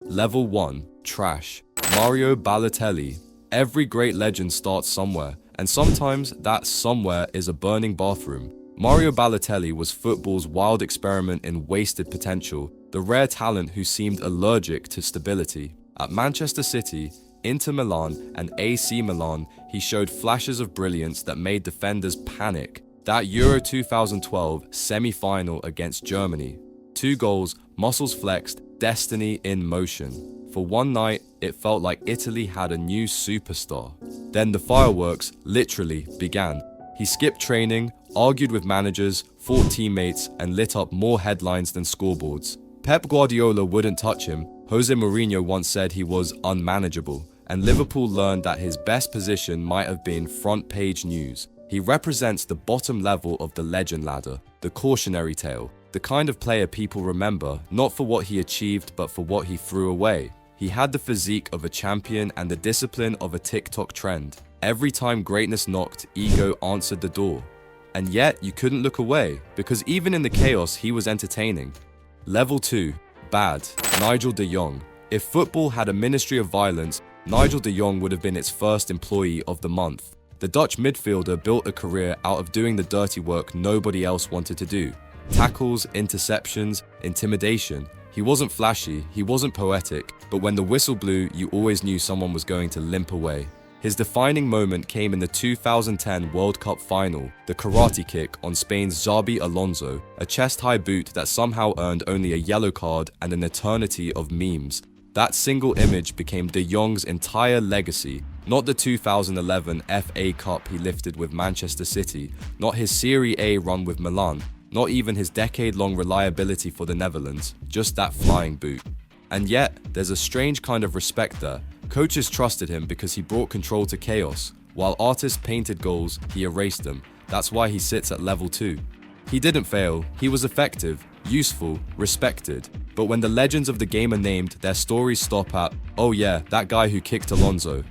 Level 1. Trash. Mario Balotelli. Every great legend starts somewhere, and sometimes that somewhere is a burning bathroom. Mario Balotelli was football's wild experiment in wasted potential, the rare talent who seemed allergic to stability. At Manchester City, Inter Milan, and AC Milan, he showed flashes of brilliance that made defenders panic. That Euro 2012 semi-final against Germany. 2 goals, muscles flexed, destiny in motion. For one night, it felt like Italy had a new superstar. Then the fireworks literally began. He skipped training, argued with managers, fought teammates, and lit up more headlines than scoreboards. Pep Guardiola wouldn't touch him. Jose Mourinho once said he was unmanageable, and Liverpool learned that his best position might have been front page news. He represents the bottom level of the legend ladder, the cautionary tale, the kind of player people remember, not for what he achieved but for what he threw away. He had the physique of a champion and the discipline of a TikTok trend. Every time greatness knocked, ego answered the door. And yet, you couldn't look away, because even in the chaos, he was entertaining. Level 2. Bad. Nigel De Jong. If football had a ministry of violence, Nigel De Jong would have been its first employee of the month. The Dutch midfielder built a career out of doing the dirty work nobody else wanted to do. Tackles, interceptions, intimidation. He wasn't flashy, he wasn't poetic, but when the whistle blew, you always knew someone was going to limp away. His defining moment came in the 2010 World Cup final, the karate kick on Spain's Xabi Alonso, a chest-high boot that somehow earned only a yellow card and an eternity of memes. That single image became De Jong's entire legacy, not the 2011 FA Cup he lifted with Manchester City, not his Serie A run with Milan, not even his decade-long reliability for the Netherlands, just that flying boot. And yet, there's a strange kind of respect there. Coaches trusted him because he brought control to chaos. While artists painted goals, he erased them. That's why he sits at level 2. He didn't fail, he was effective, useful, respected. But when the legends of the game are named, their stories stop at, oh yeah, that guy who kicked Alonso.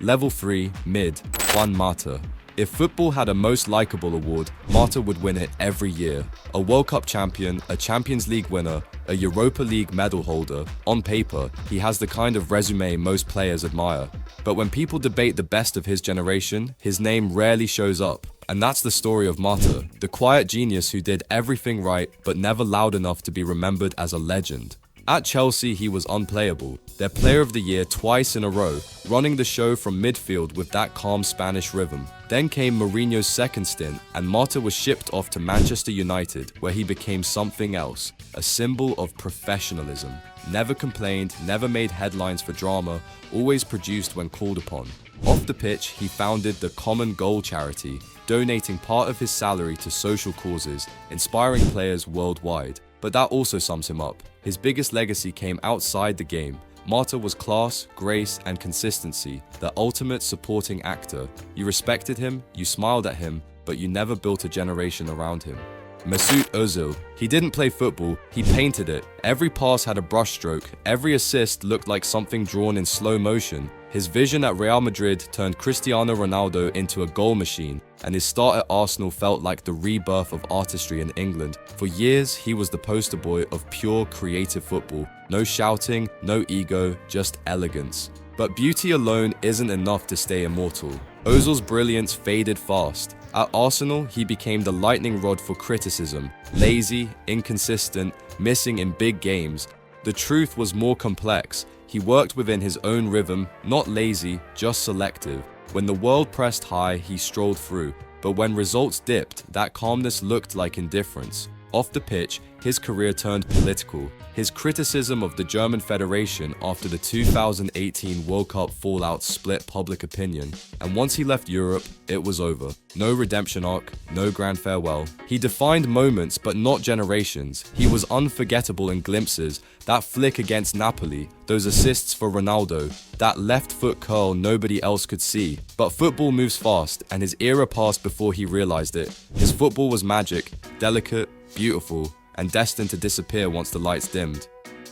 Level 3, mid, Juan Mata. If football had a most likable award, Mata would win it every year. A World Cup champion, a Champions League winner, a Europa League medal holder. On paper, he has the kind of resume most players admire. But when people debate the best of his generation, his name rarely shows up. And that's the story of Mata, the quiet genius who did everything right but never loud enough to be remembered as a legend. At Chelsea, he was unplayable, their player of the year twice in a row, running the show from midfield with that calm Spanish rhythm. Then came Mourinho's second stint, and Mata was shipped off to Manchester United, where he became something else, a symbol of professionalism. Never complained, never made headlines for drama, always produced when called upon. Off the pitch, he founded the Common Goal charity, donating part of his salary to social causes, inspiring players worldwide. But that also sums him up. His biggest legacy came outside the game. Mata was class, grace, and consistency, the ultimate supporting actor. You respected him, you smiled at him, but you never built a generation around him. Mesut Ozil. He didn't play football, he painted it. Every pass had a brushstroke, every assist looked like something drawn in slow motion. His vision at Real Madrid turned Cristiano Ronaldo into a goal machine, and his start at Arsenal felt like the rebirth of artistry in England. For years, he was the poster boy of pure creative football. No shouting, no ego, just elegance. But beauty alone isn't enough to stay immortal. Ozil's brilliance faded fast. At Arsenal, he became the lightning rod for criticism. Lazy, inconsistent, missing in big games. The truth was more complex. He worked within his own rhythm, not lazy, just selective. When the world pressed high, he strolled through. But when results dipped, that calmness looked like indifference. Off the pitch, his career turned political. His criticism of the German Federation after the 2018 World Cup fallout split public opinion. And once he left Europe, it was over. No redemption arc, no grand farewell. He defined moments but not generations. He was unforgettable in glimpses. That flick against Napoli, those assists for Ronaldo, that left foot curl nobody else could see. But football moves fast, and his era passed before he realized it. His football was magic, delicate, beautiful, and destined to disappear once the lights dimmed.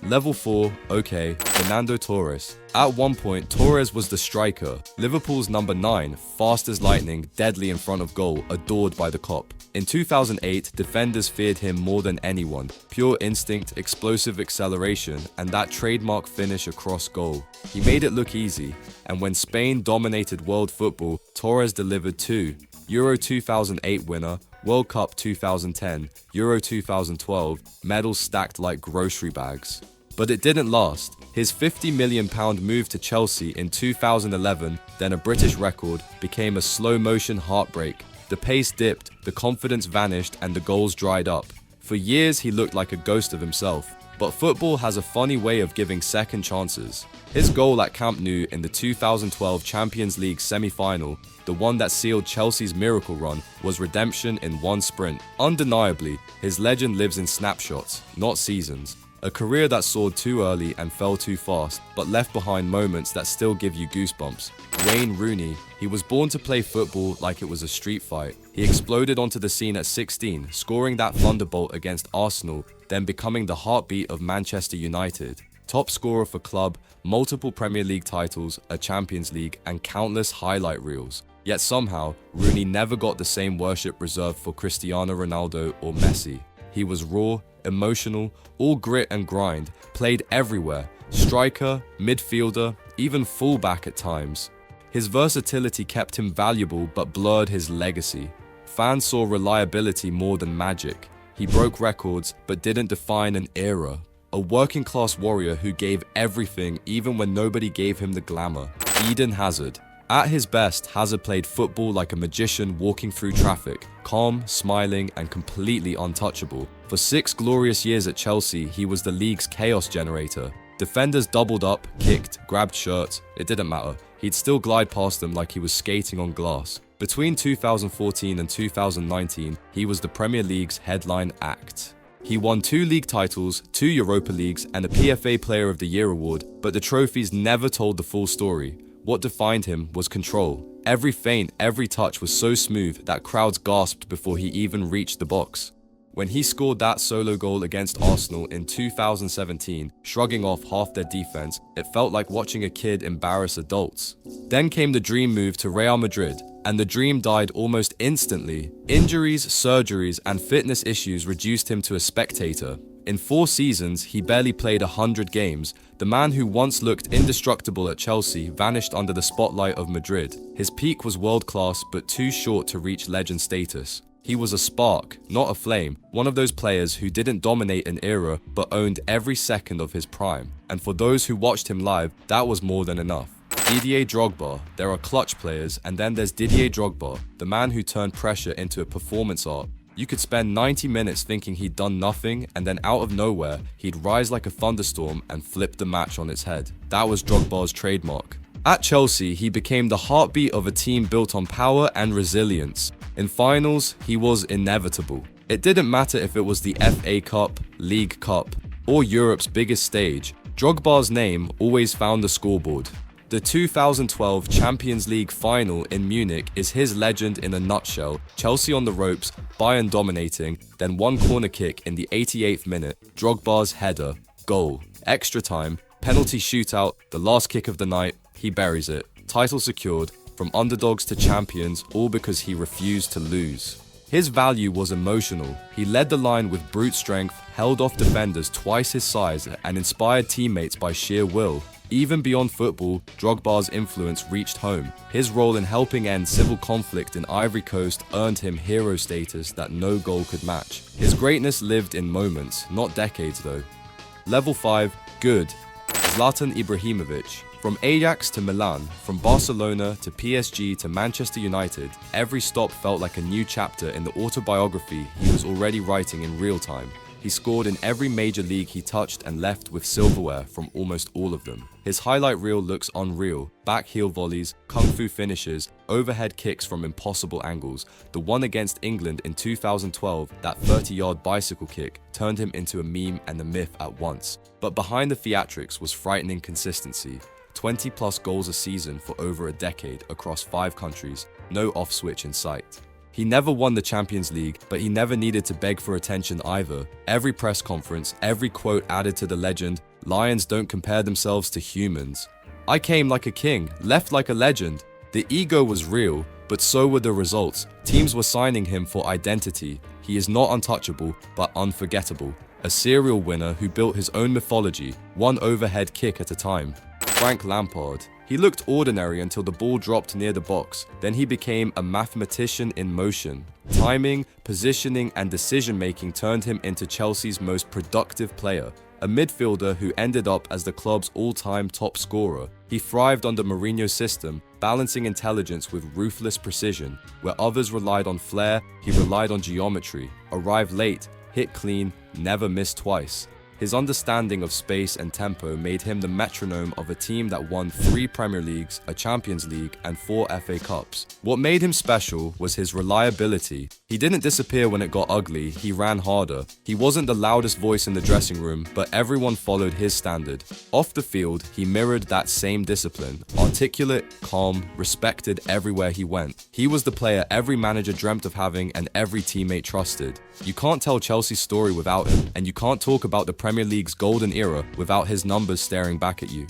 Level 4, okay, Fernando Torres. At one point, Torres was the striker, Liverpool's number 9, fast as lightning, deadly in front of goal, adored by the cop. In 2008, defenders feared him more than anyone. Pure instinct, explosive acceleration, and that trademark finish across goal. He made it look easy, and when Spain dominated world football, Torres delivered too. Euro 2008 winner, World Cup 2010, Euro 2012, medals stacked like grocery bags. But it didn't last. His £50 million move to Chelsea in 2011, then a British record, became a slow-motion heartbreak. The pace dipped, the confidence vanished, and the goals dried up. For years, he looked like a ghost of himself. But football has a funny way of giving second chances. His goal at Camp Nou in the 2012 Champions League semi-final, the one that sealed Chelsea's miracle run, was redemption in one sprint. Undeniably, his legend lives in snapshots, not seasons. A career that soared too early and fell too fast, but left behind moments that still give you goosebumps. Wayne Rooney. He was born to play football like it was a street fight. He exploded onto the scene at 16, scoring that thunderbolt against Arsenal, then becoming the heartbeat of Manchester United. Top scorer for club, multiple Premier League titles, a Champions League, and countless highlight reels. Yet somehow, Rooney never got the same worship reserved for Cristiano Ronaldo or Messi. He was raw, emotional, all grit and grind, played everywhere, striker, midfielder, even fullback at times. His versatility kept him valuable but blurred his legacy. Fans saw reliability more than magic. He broke records but didn't define an era. A working-class warrior who gave everything even when nobody gave him the glamour. Eden Hazard. At his best, Hazard played football like a magician walking through traffic, calm, smiling, and completely untouchable. For 6 glorious years at Chelsea, he was the league's chaos generator. Defenders doubled up, kicked, grabbed shirts, it didn't matter. He'd still glide past them like he was skating on glass. Between 2014 and 2019, he was the Premier League's headline act. He won 2 league titles, 2 Europa Leagues, and a PFA Player of the Year award, but the trophies never told the full story. What defined him was control. Every feint, every touch was so smooth that crowds gasped before he even reached the box. When he scored that solo goal against Arsenal in 2017, shrugging off half their defense, it felt like watching a kid embarrass adults. Then came the dream move to Real Madrid, and the dream died almost instantly. Injuries, surgeries, and fitness issues reduced him to a spectator. In 4 seasons, he barely played 100 games. The man who once looked indestructible at Chelsea vanished under the spotlight of Madrid. His peak was world-class, but too short to reach legend status. He was a spark, not a flame, one of those players who didn't dominate an era, but owned every second of his prime. And for those who watched him live, that was more than enough. Didier Drogba. There are clutch players, and then there's Didier Drogba, the man who turned pressure into a performance art. You could spend 90 minutes thinking he'd done nothing, and then out of nowhere, he'd rise like a thunderstorm and flip the match on its head. That was Drogba's trademark. At Chelsea, he became the heartbeat of a team built on power and resilience. In finals, he was inevitable. It didn't matter if it was the FA Cup, League Cup, or Europe's biggest stage. Drogba's name always found the scoreboard. The 2012 Champions League final in Munich is his legend in a nutshell. Chelsea on the ropes, Bayern dominating, then one corner kick in the 88th minute, Drogba's header, goal. Extra time, penalty shootout, the last kick of the night, he buries it. Title secured, from underdogs to champions, all because he refused to lose. His value was emotional. He led the line with brute strength, held off defenders twice his size, and inspired teammates by sheer will. Even beyond football, Drogba's influence reached home. His role in helping end civil conflict in Ivory Coast earned him hero status that no goal could match. His greatness lived in moments, not decades though. Level 5, good. Zlatan Ibrahimovic. From Ajax to Milan, from Barcelona to PSG to Manchester United, every stop felt like a new chapter in the autobiography he was already writing in real time. He scored in every major league he touched and left with silverware from almost all of them. His highlight reel looks unreal. Back heel volleys, kung fu finishes, overhead kicks from impossible angles. The one against England in 2012, that 30-yard bicycle kick, turned him into a meme and a myth at once. But behind the theatrics was frightening consistency. 20+ goals a season for over a decade across 5 countries, no off switch in sight. He never won the Champions League, but he never needed to beg for attention either. Every press conference, every quote added to the legend, Lions don't compare themselves to humans. I came like a king, left like a legend. The ego was real, but so were the results. Teams were signing him for identity. He is not untouchable, but unforgettable. A serial winner who built his own mythology, one overhead kick at a time. Frank Lampard. He looked ordinary until the ball dropped near the box. Then he became a mathematician in motion. Timing, positioning, and decision-making turned him into Chelsea's most productive player. A midfielder who ended up as the club's all-time top scorer. He thrived under Mourinho's system, balancing intelligence with ruthless precision. Where others relied on flair, he relied on geometry. Arrived late, hit clean, never missed twice. His understanding of space and tempo made him the metronome of a team that won 3 Premier Leagues, a Champions League, and 4 FA Cups. What made him special was his reliability. He didn't disappear when it got ugly, he ran harder. He wasn't the loudest voice in the dressing room, but everyone followed his standard. Off the field, he mirrored that same discipline. Articulate, calm, respected everywhere he went. He was the player every manager dreamt of having and every teammate trusted. You can't tell Chelsea's story without him, and you can't talk about the Premier League's golden era without his numbers staring back at you.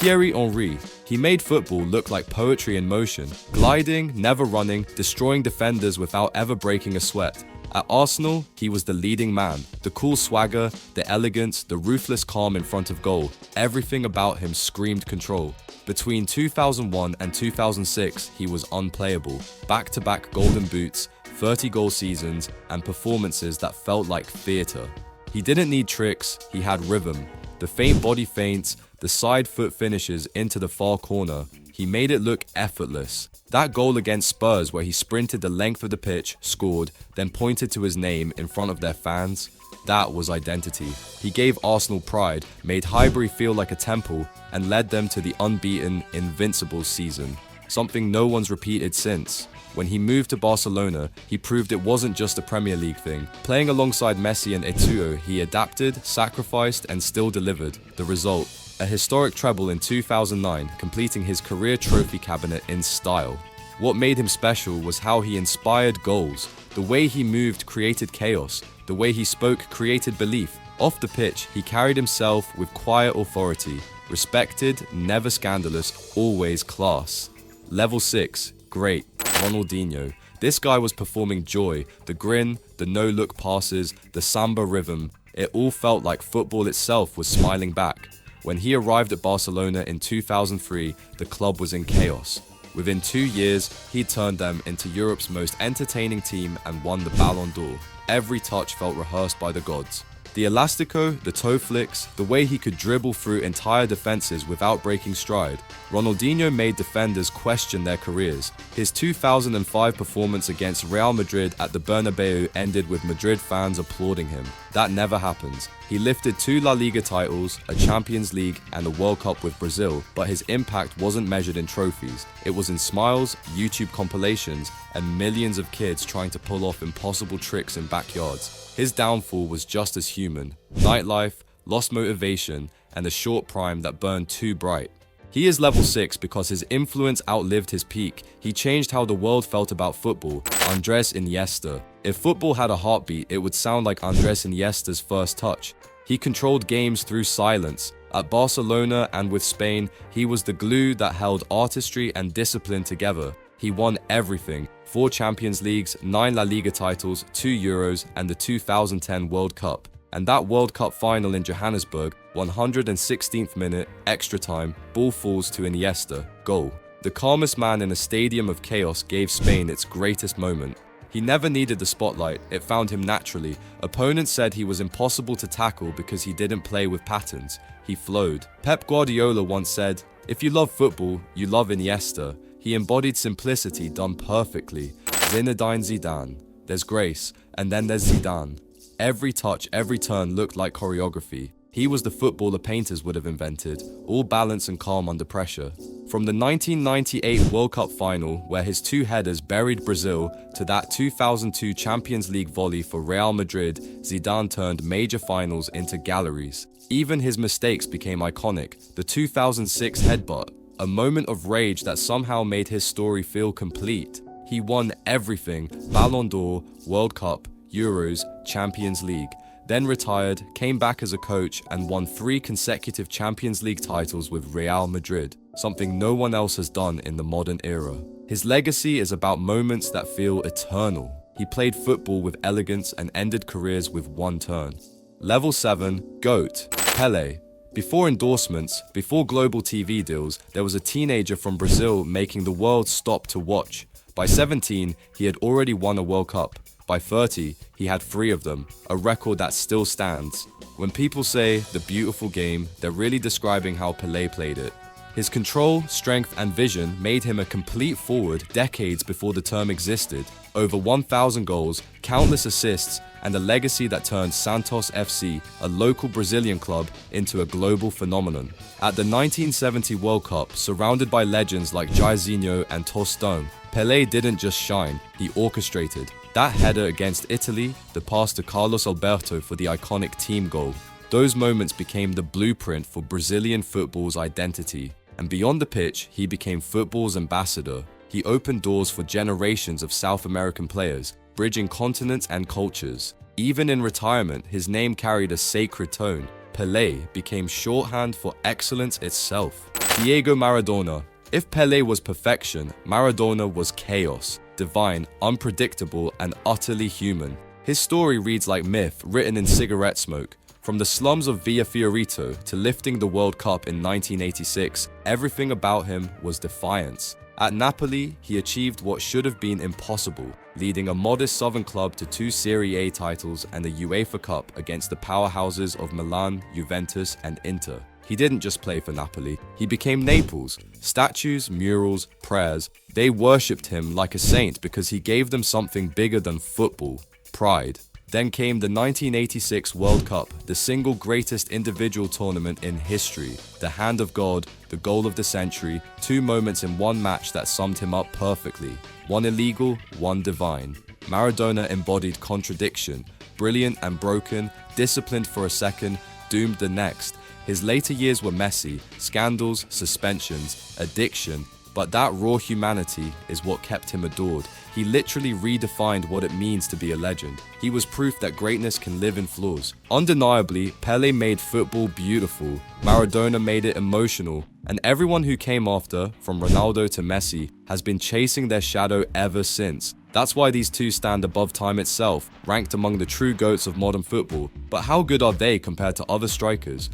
Thierry Henry. He made football look like poetry in motion, gliding, never running, destroying defenders without ever breaking a sweat. At Arsenal, he was the leading man. The cool swagger, the elegance, the ruthless calm in front of goal. Everything about him screamed control. Between 2001 and 2006, he was unplayable. Back-to-back golden boots, 30-goal seasons, and performances that felt like theatre. He didn't need tricks, he had rhythm. The faint body feints, the side foot finishes into the far corner. He made it look effortless. That goal against Spurs where he sprinted the length of the pitch, scored, then pointed to his name in front of their fans. That was identity. He gave Arsenal pride, made Highbury feel like a temple, and led them to the unbeaten, invincible season. Something no one's repeated since. When he moved to Barcelona, he proved it wasn't just a Premier League thing. Playing alongside Messi and Eto'o, he adapted, sacrificed, and still delivered. The result? A historic treble in 2009, completing his career trophy cabinet in style. What made him special was how he inspired goals. The way he moved created chaos. The way he spoke created belief. Off the pitch, he carried himself with quiet authority. Respected, never scandalous, always class. Level 6. Great. Ronaldinho. This guy was performing joy, the grin, the no-look passes, the samba rhythm. It all felt like football itself was smiling back. When he arrived at Barcelona in 2003, the club was in chaos. Within 2 years, he turned them into Europe's most entertaining team and won the Ballon d'Or. Every touch felt rehearsed by the gods. The elastico, the toe flicks, the way he could dribble through entire defenses without breaking stride. Ronaldinho made defenders question their careers. His 2005 performance against Real Madrid at the Bernabeu ended with Madrid fans applauding him. That never happens. He lifted 2 La Liga titles, a Champions League, and a World Cup with Brazil, but his impact wasn't measured in trophies. It was in smiles, YouTube compilations, and millions of kids trying to pull off impossible tricks in backyards. His downfall was just as human. Nightlife, lost motivation, and a short prime that burned too bright. He is level 6 because his influence outlived his peak. He changed how the world felt about football. Andres Iniesta. If football had a heartbeat, it would sound like Andres Iniesta's first touch. He controlled games through silence. At Barcelona and with Spain, he was the glue that held artistry and discipline together. He won everything. 4 Champions Leagues, 9 La Liga titles, 2 Euros, and the 2010 World Cup. And that World Cup final in Johannesburg, 116th minute, extra time, ball falls to Iniesta, goal. The calmest man in a stadium of chaos gave Spain its greatest moment. He never needed the spotlight, it found him naturally. Opponents said he was impossible to tackle because he didn't play with patterns. He flowed. Pep Guardiola once said, "If you love football, you love Iniesta." He embodied simplicity done perfectly. Zinedine Zidane. There's grace, and then there's Zidane. Every touch, every turn looked like choreography. He was the footballer painters would have invented, all balance and calm under pressure. From the 1998 World Cup final, where his 2 headers buried Brazil, to that 2002 Champions League volley for Real Madrid, Zidane turned major finals into galleries. Even his mistakes became iconic. The 2006 headbutt, a moment of rage that somehow made his story feel complete. He won everything: Ballon d'Or, World Cup, Euros, Champions League. then retired, came back as a coach, and won 3 consecutive Champions League titles with Real Madrid, something no one else has done in the modern era. His legacy is about moments that feel eternal. He played football with elegance and ended careers with one turn. Level 7, GOAT, Pele. Before endorsements, before global TV deals, there was a teenager from Brazil making the world stop to watch. By 17, he had already won a World Cup. By 30, he had 3 of them, a record that still stands. When people say the beautiful game, they're really describing how Pele played it. His control, strength, and vision made him a complete forward decades before the term existed. Over 1,000 goals, countless assists, and a legacy that turned Santos FC, a local Brazilian club, into a global phenomenon. At the 1970 World Cup, surrounded by legends like Jairzinho and Tostão, Pelé didn't just shine, he orchestrated. That header against Italy, the pass to Carlos Alberto for the iconic team goal, those moments became the blueprint for Brazilian football's identity. And beyond the pitch, he became football's ambassador. He opened doors for generations of South American players, bridging continents and cultures. Even in retirement, his name carried a sacred tone. Pelé became shorthand for excellence itself. Diego Maradona. If Pelé was perfection, Maradona was chaos, divine, unpredictable, and utterly human. His story reads like myth written in cigarette smoke. From the slums of Villa Fiorito to lifting the World Cup in 1986, everything about him was defiance. At Napoli, he achieved what should have been impossible, leading a modest southern club to 2 Serie A titles and the UEFA Cup against the powerhouses of Milan, Juventus, and Inter. He didn't just play for Napoli, he became Naples. Statues, murals, prayers, they worshipped him like a saint because he gave them something bigger than football: pride. Then came the 1986 World Cup, the single greatest individual tournament in history. The hand of God, the goal of the century, 2 moments in one match that summed him up perfectly. One illegal, one divine. Maradona embodied contradiction, brilliant and broken, disciplined for a second, doomed the next. His later years were messy, scandals, suspensions, addiction, but that raw humanity is what kept him adored. He literally redefined what it means to be a legend. He was proof that greatness can live in flaws. Undeniably, Pelé made football beautiful, Maradona made it emotional, and everyone who came after, from Ronaldo to Messi, has been chasing their shadow ever since. That's why these two stand above time itself, ranked among the true GOATs of modern football. But how good are they compared to other strikers?